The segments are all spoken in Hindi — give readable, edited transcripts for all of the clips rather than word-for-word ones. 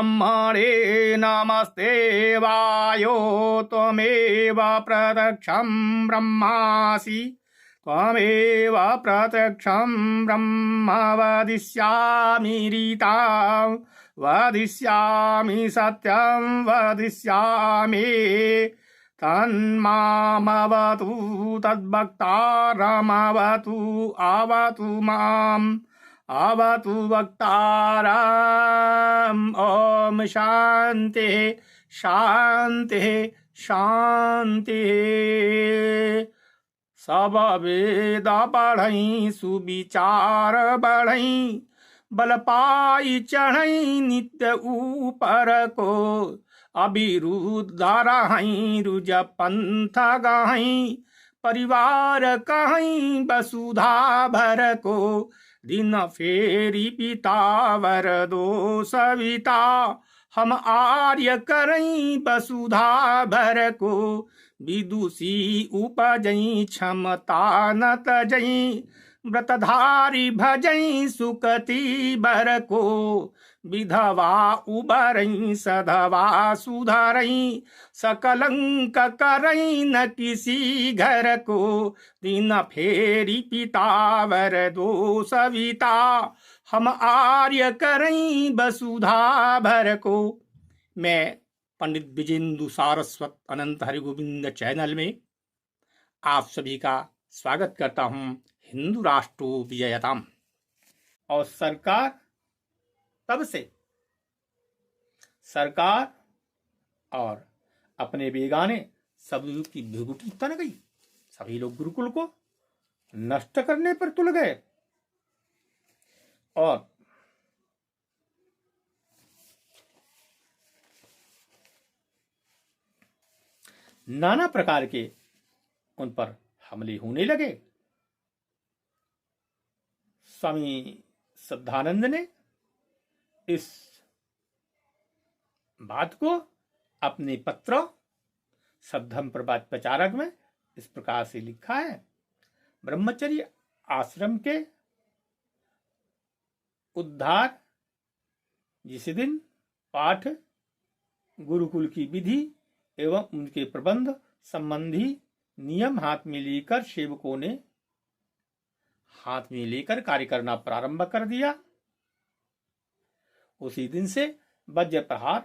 ब्रह्मणे नमस्ते वायो त्वमेव प्रत्यक्षं ब्रह्मासि त्वमेव प्रत्यक्षं ब्रह्म वदिष्यामि रीता वदिष्यामि सत्यं वदिष्यामि तन्मामवतु तद्भक्तारमवतु अवतु माम् अवतु वक्तारम्। ओम शांति शांति शांति। सब वेद पढ़ई सुविचार बढ़ई बल पाई चढ़ई नित्य ऊपर को अभिरुद्ध रहई रुज पंथ गहई परिवार कहीं वसुधा भर को दिन फेरी पिता वर दो सविता हम आर्य करई वसुधा भर को विदुषी उपजई क्षमता न तजई व्रतधारी भजई सुकति बर को विधवा उबरई सधवा सुधरई सकलंक करई न किसी घर को दिन फेरी पिता वर दो सविता हम आर्य करई वसुधा भर को। मैं पंडित विजेंदु सारस्वत अनंत हरिगोविंद चैनल में आप सभी का स्वागत करता हूं। हिंदू राष्ट्रो विजयताम। और सरकार और अपने बेगाने सब की भ्रिकुटी तन गई। सभी लोग गुरुकुल को नष्ट करने पर तुल गए और नाना प्रकार के उन पर हमले होने लगे। स्वामी श्रद्धानंद ने इस बात को अपने पत्र सद्धम प्रभात प्रचारक में इस प्रकार से लिखा है। ब्रह्मचर्य आश्रम के उद्धार जिस दिन पाठ गुरुकुल की विधि एवं उनके प्रबंध संबंधी नियम हाथ में लेकर सेवकों ने हाथ में लेकर कार्य करना प्रारंभ कर दिया, उसी दिन से वज्र प्रहार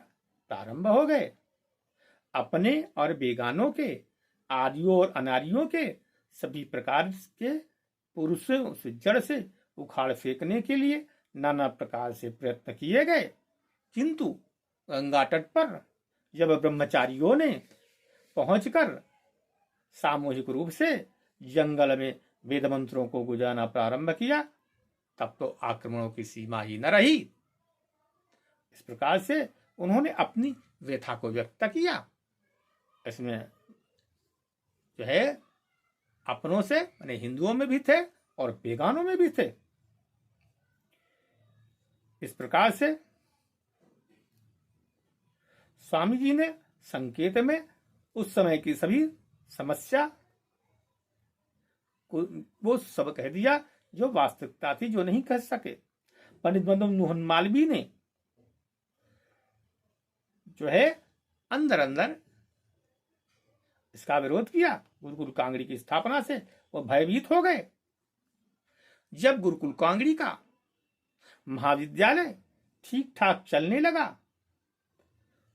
प्रारंभ हो गए। अपने और बेगानों के आर्यों और अनार्यों के सभी प्रकार के पुरुषों से जड़ से उखाड़ फेंकने के लिए नाना प्रकार से प्रयत्न किए गए, किंतु गंगा तट पर जब ब्रह्मचारियों ने पहुंचकर सामूहिक रूप से जंगल में वेद मंत्रों को गुजारना प्रारंभ किया, तब तो आक्रमणों की सीमा ही न रही। इस प्रकार से उन्होंने अपनी व्यथा को व्यक्त किया। इसमें जो है अपनों से माने हिंदुओं में भी थे और बेगानों में भी थे। इस प्रकार से स्वामी जी ने संकेत में उस समय की सभी समस्या वो सब कह दिया जो वास्तविकता थी, जो नहीं कह सके। पंडित मदन मोहन मालवीय ने जो है अंदर अंदर इसका विरोध किया। गुरुकुल कांगड़ी की स्थापना से वो भयभीत हो गए। जब गुरुकुल कांगड़ी का महाविद्यालय ठीक ठाक चलने लगा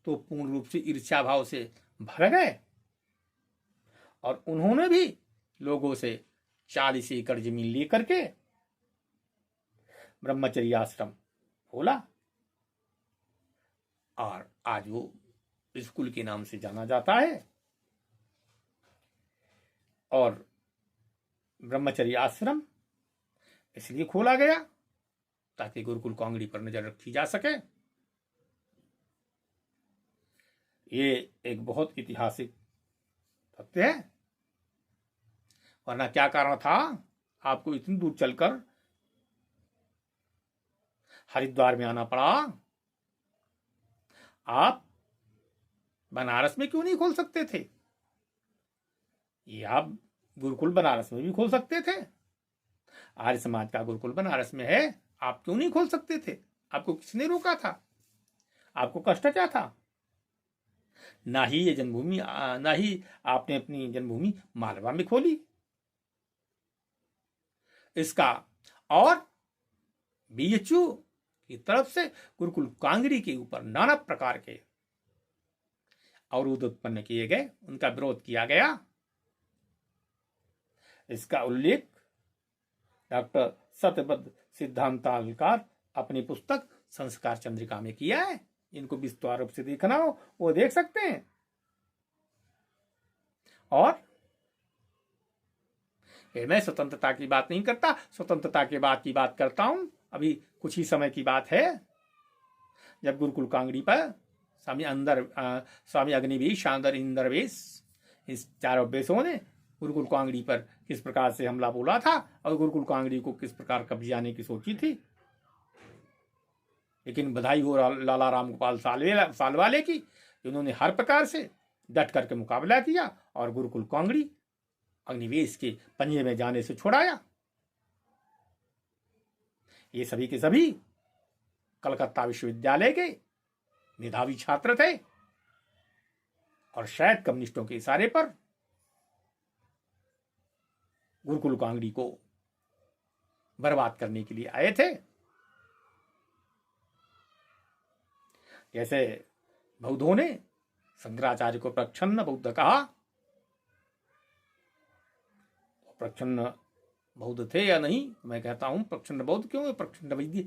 तो पूर्ण रूप से ईर्ष्या भाव से भर गए और उन्होंने भी लोगों से 40 एकड़ जमीन लेकर के ब्रह्मचर्य आश्रम खोला और आज वो स्कूल के नाम से जाना जाता है। और ब्रह्मचर्य आश्रम इसलिए खोला गया ताकि गुरुकुल कांगड़ी पर नजर रखी जा सके। ये एक बहुत ऐतिहासिक तथ्य है, वरना क्या कारण था आपको इतनी दूर चलकर हरिद्वार में आना पड़ा? आप बनारस में क्यों नहीं खोल सकते थे? ये आप गुरुकुल बनारस में भी खोल सकते थे। आर्य समाज का गुरुकुल बनारस में है, आप क्यों नहीं खोल सकते थे? आपको किसने रोका था? आपको कष्ट क्या था? ना ही ये जन्मभूमि, ना ही आपने अपनी जन्मभूमि मालवा में खोली। इसका और बीएचयू की तरफ से गुरुकुल कांगड़ी के ऊपर नाना प्रकार के अवरोध उत्पन्न किए गए, उनका विरोध किया गया। इसका उल्लेख डॉक्टर सत्यव्रत सिद्धांतालकार अपनी पुस्तक संस्कार चंद्रिका में किया है। इनको विस्तार रूप से देखना हो वो देख सकते हैं। और मैं स्वतंत्रता की बात नहीं करता, स्वतंत्रता के बाद की बात करता हूं। अभी कुछ ही समय की बात है जब गुरुकुल कांगड़ी पर स्वामी अग्निवेश, शांदर इंद्रवेश, इस चारों बेसों ने गुरुकुल कांगड़ी पर किस प्रकार से हमला बोला था और गुरुकुल कांगड़ी को किस प्रकार कब्जाने की सोची थी। लेकिन बधाई हो लाला राम गोपाल सालवाले की, उन्होंने हर प्रकार से डट करके मुकाबला किया और गुरुकुल कांगड़ी अग्निवेश के पंजे में जाने से छुड़ाया। ये सभी के सभी कलकत्ता विश्वविद्यालय के मेधावी छात्र थे और शायद कम्युनिस्टों के इशारे पर गुरुकुल कांगड़ी को बर्बाद करने के लिए आए थे। जैसे बौद्धों ने शंकराचार्य को प्रच्छन्न बौद्ध कहा, प्रच्छन्न बौद्ध थे या नहीं, मैं कहता हूं प्रच्छन्न बौद्ध क्यों, प्रच्छन्न वैदिक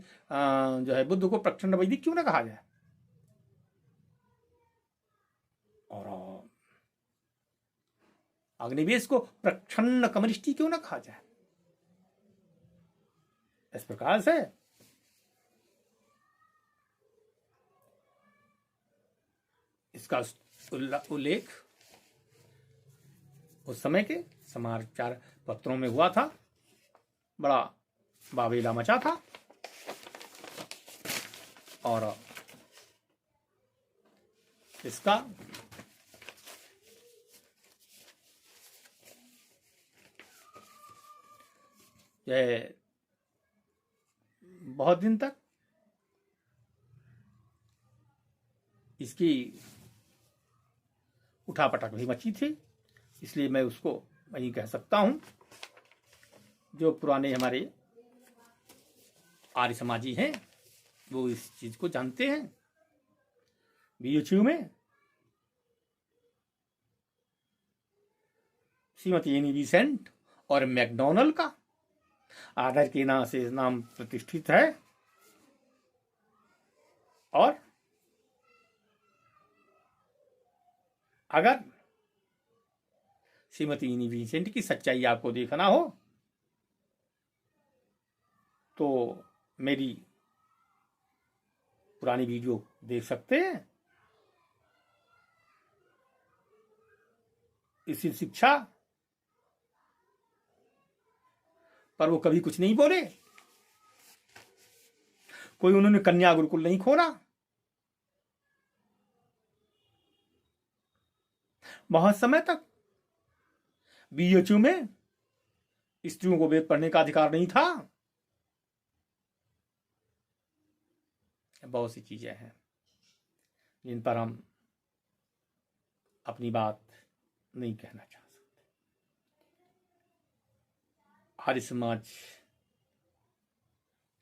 जो है बुद्ध को प्रच्छन्न वैदिक क्यों ना कहा जाए, और अग्निवेश को प्रच्छन्न कम्युनिस्टी क्यों ना कहा जाए। इस प्रकार से इसका उल्लेख उस समय के समाचार पत्रों में हुआ था, बड़ा बाबेला मचा था। और इसका यह बहुत दिन तक इसकी उठापटक भी मची थी, इसलिए मैं उसको वही कह सकता हूं। जो पुराने हमारे आर्य समाजी हैं वो इस चीज को जानते हैं। बीएचयू में श्रीमती एनी बेसेंट और मैकडॉनल्ड का आदर के नाम से नाम प्रतिष्ठित है, और अगर श्रीमती एनी बेसेंट की सच्चाई आपको देखना हो तो मेरी पुरानी वीडियो देख सकते हैं। इसी शिक्षा पर वो कभी कुछ नहीं बोले। कोई उन्होंने कन्या गुरुकुल नहीं खोला। बहुत समय तक बीएचयू में स्त्रियों को वेद पढ़ने का अधिकार नहीं था। बहुत सी चीजें हैं जिन पर हम अपनी बात नहीं कहना चाह सकते। आर्य समाज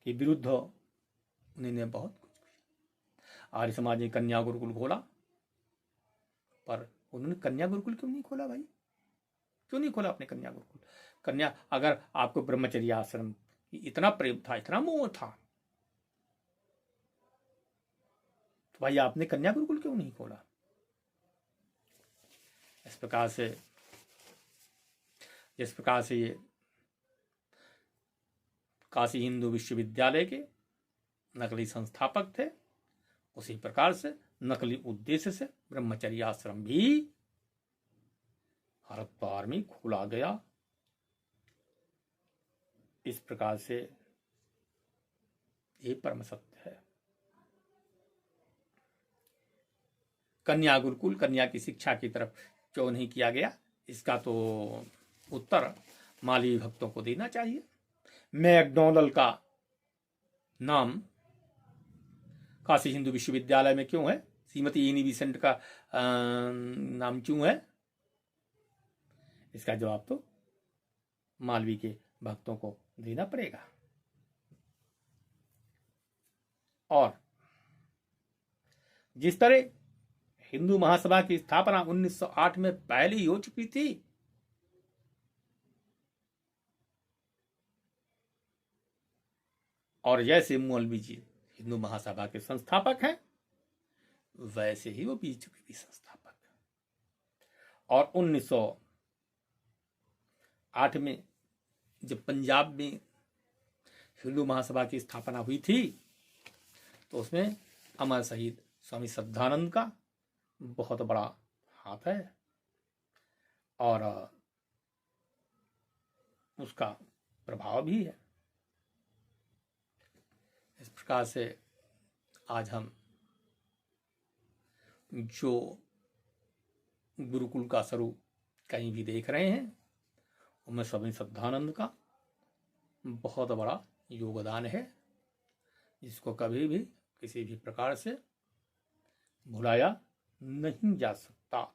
के विरुद्ध उन्होंने बहुत कुछ किया। आर्य समाज ने कन्या गुरुकुल खोला, पर उन्होंने कन्या गुरुकुल क्यों नहीं खोला भाई? क्यों नहीं खोला अपने कन्या गुरुकुल? कन्या, अगर आपको ब्रह्मचर्य आश्रम की इतना प्रेम था, इतना मोह था, तो भाई आपने कन्या गुरुकुल क्यों नहीं खोला? इस प्रकार से, जिस प्रकार से ये काशी हिंदू विश्वविद्यालय के नकली संस्थापक थे, उसी प्रकार से नकली उद्देश्य से ब्रह्मचर्य आश्रम भी हरिद्वार में खोला गया। इस प्रकार से ये परम सत्य है। कन्या गुरुकुल, कन्या की शिक्षा की तरफ क्यों नहीं किया गया, इसका तो उत्तर मालवी भक्तों को देना चाहिए। मैकडॉनल्ड का नाम काशी हिंदू विश्वविद्यालय में क्यों है? श्रीमती एनी बेसेंट का नाम क्यों है? इसका जवाब तो मालवी के भक्तों को देना पड़ेगा। और जिस तरह हिंदू महासभा की स्थापना 1908 में पहले ही हो चुकी थी, और जैसे मौलवी जी हिंदू महासभा के संस्थापक हैं, वैसे ही वो बीजेपी के भी संस्थापक। और 1908 में जब पंजाब में हिंदू महासभा की स्थापना हुई थी, तो उसमें अमर शहीद स्वामी श्रद्धानंद का बहुत बड़ा हाथ है, और उसका प्रभाव भी है। इस प्रकार से आज हम जो गुरुकुल का स्वरूप कहीं भी देख रहे हैं, उनमें स्वामी श्रद्धानंद का बहुत बड़ा योगदान है, जिसको कभी भी किसी भी प्रकार से भुलाया नहीं जा सकता।